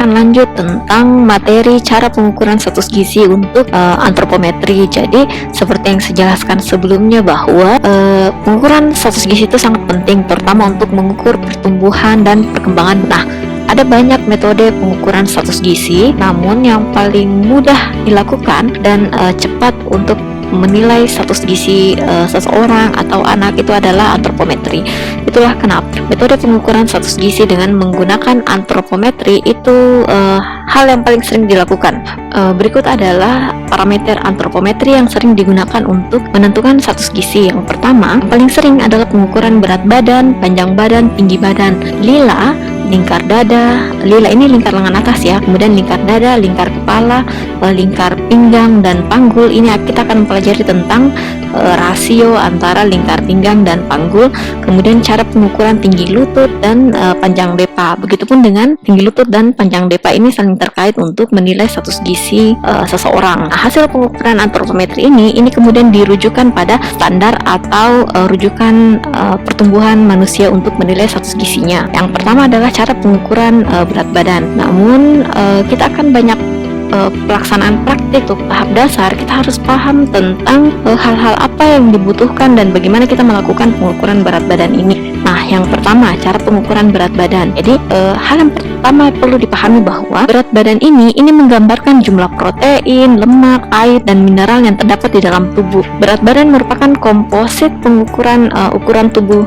akan lanjut tentang materi cara pengukuran status gizi untuk antropometri. Jadi seperti yang saya jelaskan sebelumnya bahwa pengukuran status gizi itu sangat penting, terutama untuk mengukur pertumbuhan dan perkembangan. Nah, ada banyak metode pengukuran status gizi, namun yang paling mudah dilakukan dan cepat untuk menilai status gizi seseorang atau anak itu adalah antropometri. Itulah kenapa metode pengukuran status gizi dengan menggunakan antropometri itu hal yang paling sering dilakukan. Berikut adalah parameter antropometri yang sering digunakan untuk menentukan status gizi. Yang pertama, yang paling sering adalah pengukuran berat badan, panjang badan, tinggi badan. Lila, lingkar dada. Lila ini lingkar lengan atas ya, kemudian lingkar dada, lingkar kepala, lingkar pinggang dan panggul. Ini kita akan mempelajari tentang rasio antara lingkar pinggang dan panggul, kemudian cara pengukuran tinggi lutut dan panjang depa. Begitupun dengan tinggi lutut dan panjang depa ini saling terkait untuk menilai status gizi seseorang. Nah, hasil pengukuran antropometri ini kemudian dirujukan pada standar atau rujukan pertumbuhan manusia untuk menilai status gizinya. Yang pertama adalah cara pengukuran berat badan. Namun kita akan banyak pelaksanaan praktik untuk tahap dasar. Kita harus paham tentang hal-hal apa yang dibutuhkan dan bagaimana kita melakukan pengukuran berat badan ini. Nah, yang pertama, cara pengukuran berat badan. Jadi hal yang pertama perlu dipahami bahwa berat badan ini menggambarkan jumlah protein, lemak, air, dan mineral yang terdapat di dalam tubuh. Berat badan merupakan komposit pengukuran ukuran tubuh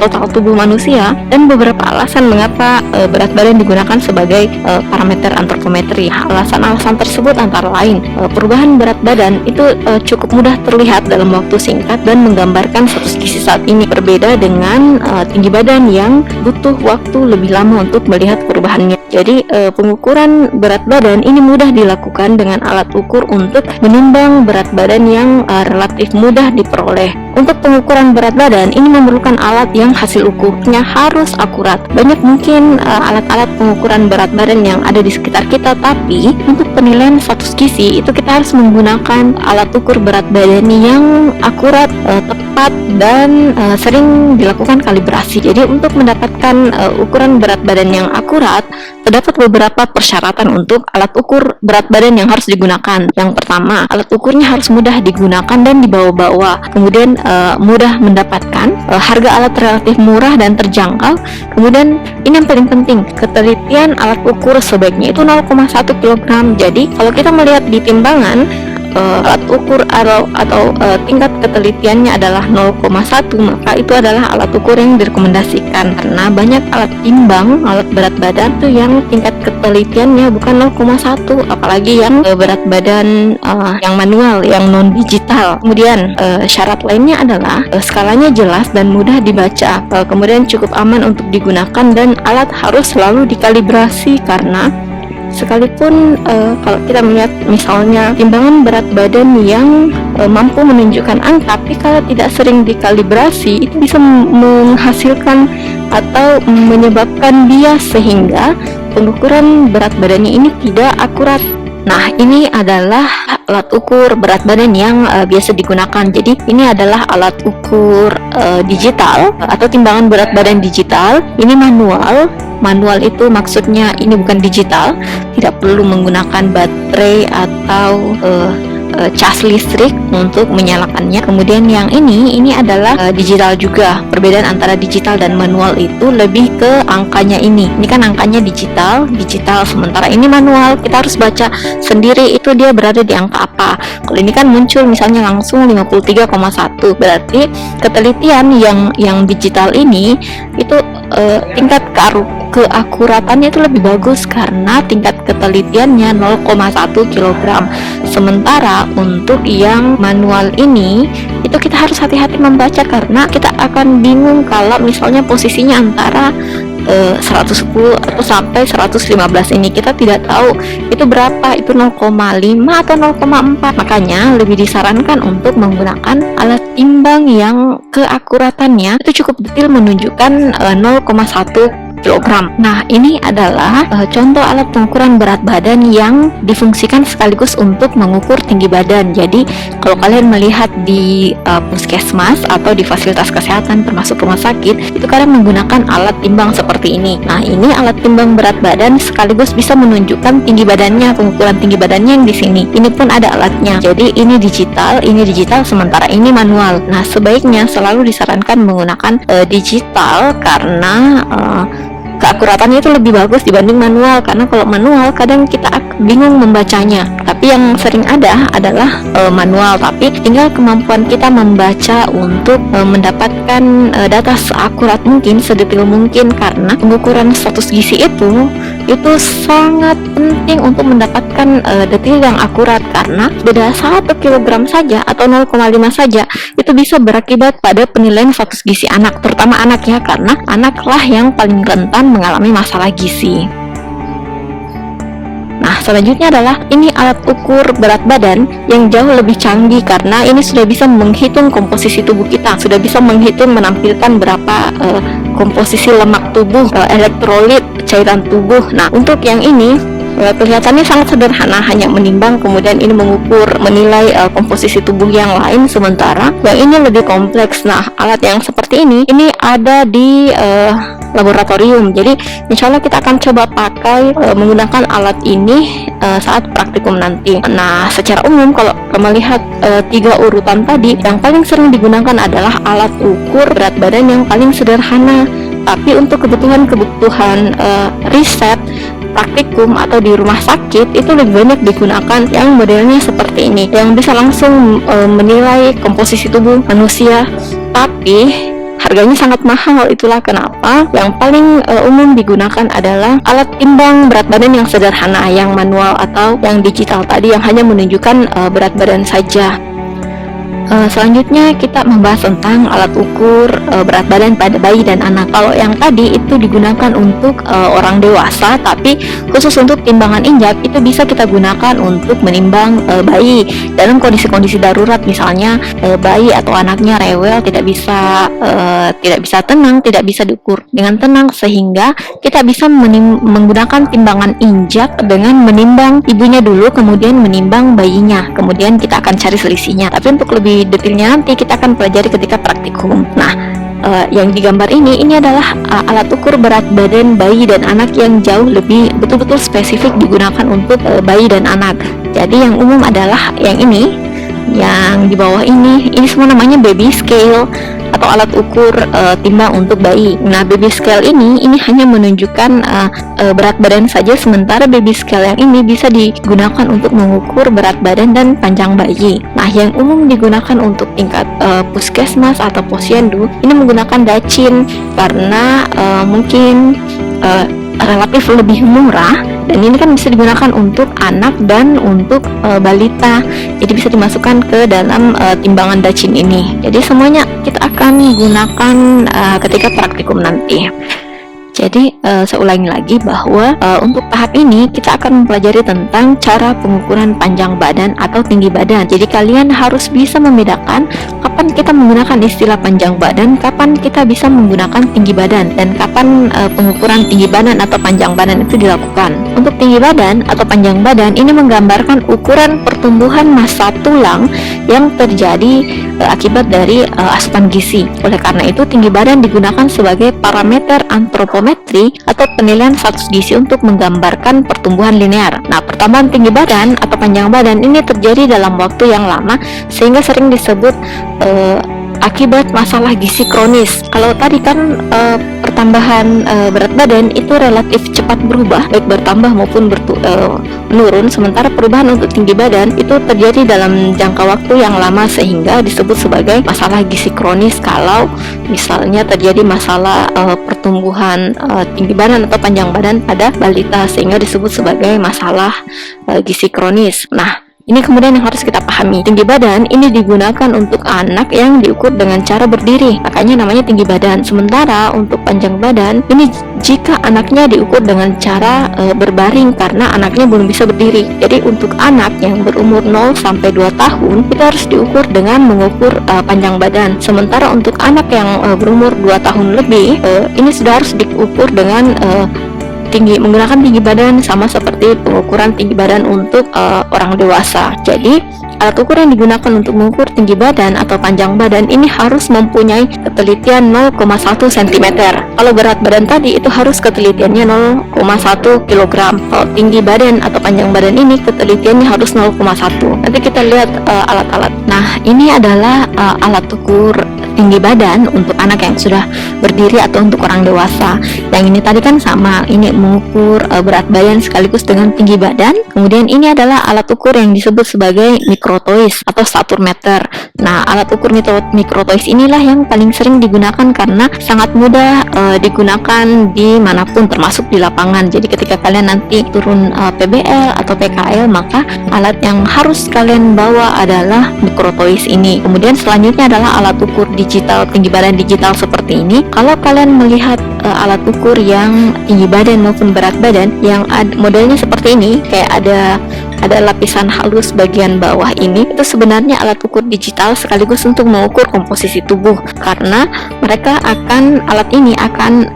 total tubuh manusia, dan beberapa alasan mengapa berat badan digunakan sebagai parameter antropometri. Alasan-alasan tersebut antara lain perubahan berat badan itu cukup mudah terlihat dalam waktu singkat dan menggambarkan status gizi saat ini, berbeda dengan tinggi badan yang butuh waktu lebih lama untuk melihat perubahannya. Jadi pengukuran berat badan ini mudah dilakukan dengan alat ukur untuk menimbang berat badan yang relatif mudah diperoleh. Untuk pengukuran berat badan ini memerlukan alat yang hasil ukurnya harus akurat. Banyak mungkin alat-alat pengukuran berat badan yang ada di sekitar kita, tapi untuk penilaian status gizi itu kita harus menggunakan alat ukur berat badan yang akurat, tepat, dan sering dilakukan kalibrasi. Jadi untuk mendapatkan ukuran berat badan yang akurat, terdapat beberapa persyaratan untuk alat ukur berat badan yang harus digunakan. Yang pertama, alat ukurnya harus mudah digunakan dan dibawa-bawa, kemudian mudah mendapatkan, harga alat relatif murah dan terjangkau. Kemudian ini yang paling penting, ketelitian alat ukur sebaiknya itu 0,1 kg. Jadi kalau kita melihat di timbangan, alat ukur atau tingkat ketelitiannya adalah 0,1, maka itu adalah alat ukur yang direkomendasikan, karena banyak alat timbang, alat berat badan itu yang tingkat ketelitiannya bukan 0,1, apalagi yang berat badan yang manual, yang non digital. Kemudian syarat lainnya adalah skalanya jelas dan mudah dibaca, kemudian cukup aman untuk digunakan, dan alat harus selalu dikalibrasi, karena sekalipun kalau kita melihat misalnya timbangan berat badan yang mampu menunjukkan angka, tapi kalau tidak sering dikalibrasi itu bisa menghasilkan atau menyebabkan bias sehingga pengukuran berat badannya ini tidak akurat. Nah, ini adalah alat ukur berat badan yang biasa digunakan. Jadi ini adalah alat ukur digital atau timbangan berat badan digital. Ini manual. Manual itu maksudnya ini bukan digital, tidak perlu menggunakan baterai atau cas listrik untuk menyalakannya. Kemudian yang ini adalah digital juga. Perbedaan antara digital dan manual itu lebih ke angkanya ini. Ini kan angkanya digital, sementara ini manual. Kita harus baca sendiri itu dia berada di angka apa. Kalau ini kan muncul misalnya langsung 53,1. Berarti ketelitian yang digital ini itu tingkat keakuratannya itu lebih bagus karena tingkat ketelitiannya 0,1 kg. Sementara untuk yang manual ini itu kita harus hati-hati membaca, karena kita akan bingung kalau misalnya posisinya antara 110 atau sampai 115 ini kita tidak tahu itu berapa, itu 0,5 atau 0,4. Makanya lebih disarankan untuk menggunakan alat timbang yang keakuratannya itu cukup detail menunjukkan 0,1 kg. Nah, ini adalah contoh alat pengukuran berat badan yang difungsikan sekaligus untuk mengukur tinggi badan. Jadi, kalau kalian melihat di puskesmas atau di fasilitas kesehatan termasuk rumah sakit, itu kadang menggunakan alat timbang seperti ini. Nah, ini alat timbang berat badan sekaligus bisa menunjukkan tinggi badannya, pengukuran tinggi badannya yang di sini. Ini pun ada alatnya. Jadi, ini digital, sementara ini manual. Nah, sebaiknya selalu disarankan menggunakan digital karena keakuratannya itu lebih bagus dibanding manual, karena kalau manual kadang kita bingung membacanya. Tapi yang sering ada adalah manual, tapi tinggal kemampuan kita membaca untuk mendapatkan data seakurat mungkin, sedetail mungkin, karena pengukuran status gizi itu sangat penting untuk mendapatkan detail yang akurat, karena beda 1 kg saja atau 0,5 saja itu bisa berakibat pada penilaian status gizi anak, terutama anak ya, karena anaklah yang paling rentan mengalami masalah gizi. Nah, selanjutnya adalah ini alat ukur berat badan yang jauh lebih canggih, karena ini sudah bisa menghitung komposisi tubuh kita, sudah bisa menghitung menampilkan berapa komposisi lemak tubuh, elektrolit, cairan tubuh. Nah, untuk yang ini kelihatannya sangat sederhana, hanya menimbang kemudian ini mengukur, menilai komposisi tubuh yang lain, sementara yang ini lebih kompleks. Nah, alat yang seperti ini ada di laboratorium. Jadi insya Allah kita akan coba pakai menggunakan alat ini saat praktikum nanti. Nah, secara umum kalau melihat 3 urutan tadi, yang paling sering digunakan adalah alat ukur berat badan yang paling sederhana. Tapi untuk kebutuhan riset, praktikum atau di rumah sakit itu lebih banyak digunakan yang modelnya seperti ini, yang bisa langsung menilai komposisi tubuh manusia, tapi harganya sangat mahal. Itulah kenapa yang paling umum digunakan adalah alat timbang berat badan yang sederhana, yang manual atau yang digital tadi, yang hanya menunjukkan berat badan saja. Selanjutnya kita membahas tentang alat ukur berat badan pada bayi dan anak. Kalau yang tadi itu digunakan untuk orang dewasa, tapi khusus untuk timbangan injak itu bisa kita gunakan untuk menimbang bayi dalam kondisi-kondisi darurat, misalnya bayi atau anaknya rewel, tidak bisa tenang, tidak bisa diukur dengan tenang, sehingga kita bisa menggunakan timbangan injak dengan menimbang ibunya dulu, kemudian menimbang bayinya, kemudian kita akan cari selisihnya. Tapi untuk lebih detailnya nanti kita akan pelajari ketika praktikum. Nah, yang digambar ini adalah alat ukur berat badan bayi dan anak yang jauh lebih betul-betul spesifik digunakan untuk bayi dan anak. Jadi yang umum adalah yang ini, yang di bawah ini semua namanya baby scale atau alat ukur timbang untuk bayi. Nah, baby scale ini hanya menunjukkan berat badan saja, sementara baby scale yang ini bisa digunakan untuk mengukur berat badan dan panjang bayi. Nah, yang umum digunakan untuk tingkat puskesmas atau posyandu ini menggunakan dacin, karena mungkin relatif lebih murah, dan ini kan bisa digunakan untuk anak dan untuk balita, jadi bisa dimasukkan ke dalam timbangan dacin ini. Jadi semuanya kita akan gunakan ketika praktikum nanti. Jadi saya ulangi lagi bahwa untuk tahap ini kita akan mempelajari tentang cara pengukuran panjang badan atau tinggi badan. Jadi kalian harus bisa membedakan kapan kita menggunakan istilah panjang badan, kapan kita bisa menggunakan tinggi badan, dan kapan pengukuran tinggi badan atau panjang badan itu dilakukan. Untuk tinggi badan atau panjang badan ini menggambarkan ukuran pertumbuhan massa tulang yang terjadi akibat dari asupan gizi. Oleh karena itu, tinggi badan digunakan sebagai parameter antropometri atau penilaian status gizi untuk menggambarkan pertumbuhan linear. Nah, pertambahan tinggi badan atau panjang badan ini terjadi dalam waktu yang lama, sehingga sering disebut akibat masalah gizi kronis. Kalau tadi kan pertambahan berat badan itu relatif cepat berubah, baik bertambah maupun menurun, sementara perubahan untuk tinggi badan itu terjadi dalam jangka waktu yang lama, sehingga disebut sebagai masalah gizi kronis kalau misalnya terjadi masalah pertumbuhan tinggi badan atau panjang badan pada balita, sehingga disebut sebagai masalah gizi kronis. Nah, Ini kemudian yang harus kita pahami. Tinggi badan ini digunakan untuk anak yang diukur dengan cara berdiri, makanya namanya tinggi badan. Sementara untuk panjang badan ini jika anaknya diukur dengan cara berbaring karena anaknya belum bisa berdiri. Jadi untuk anak yang berumur 0 sampai 2 tahun kita harus diukur dengan mengukur panjang badan. Sementara untuk anak yang berumur 2 tahun lebih ini sudah harus diukur dengan menggunakan tinggi badan sama seperti pengukuran tinggi badan untuk orang dewasa. Jadi alat ukur yang digunakan untuk mengukur tinggi badan atau panjang badan ini harus mempunyai ketelitian 0,1 cm. Kalau berat badan tadi itu harus ketelitiannya 0,1 kg. Kalau tinggi badan atau panjang badan ini ketelitiannya harus 0,1. Nanti kita lihat alat-alat. Nah, ini adalah alat ukur tinggi badan untuk anak yang sudah berdiri atau untuk orang dewasa. Yang ini tadi kan sama, ini mengukur berat badan sekaligus dengan tinggi badan. Kemudian ini adalah alat ukur yang disebut sebagai mikrotois atau statur meter. Nah, alat ukur mikrotois inilah yang paling sering digunakan karena sangat mudah digunakan dimanapun termasuk di lapangan. Jadi ketika kalian nanti turun PBL atau PKL, maka alat yang harus kalian bawa adalah mikrotois ini. Kemudian selanjutnya adalah alat ukur digital, tinggi badan digital seperti ini. Kalau kalian melihat alat ukur yang tinggi badan maupun berat badan yang modelnya seperti ini, kayak ada lapisan halus bagian bawah ini, itu sebenarnya alat ukur digital sekaligus untuk mengukur komposisi tubuh, karena alat ini akan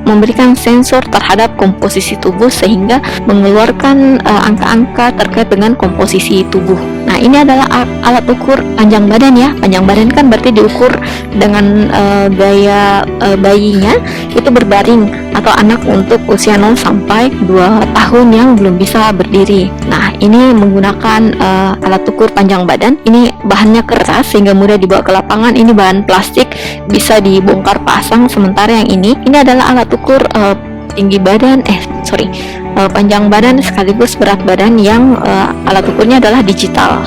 memberikan sensor terhadap komposisi tubuh sehingga mengeluarkan angka-angka terkait dengan komposisi tubuh. Nah, ini adalah alat ukur panjang badan ya. Panjang badan kan berarti diukur dengan gaya bayinya itu berbaring atau anak untuk usia 0 sampai 2 tahun yang belum bisa berdiri. Nah, ini menggunakan alat ukur panjang badan. Ini bahannya keras sehingga mudah dibawa ke lapangan. Ini bahan plastik, bisa dibongkar pasang. Sementara yang ini adalah alat ukur panjang badan sekaligus berat badan yang alat ukurnya adalah digital.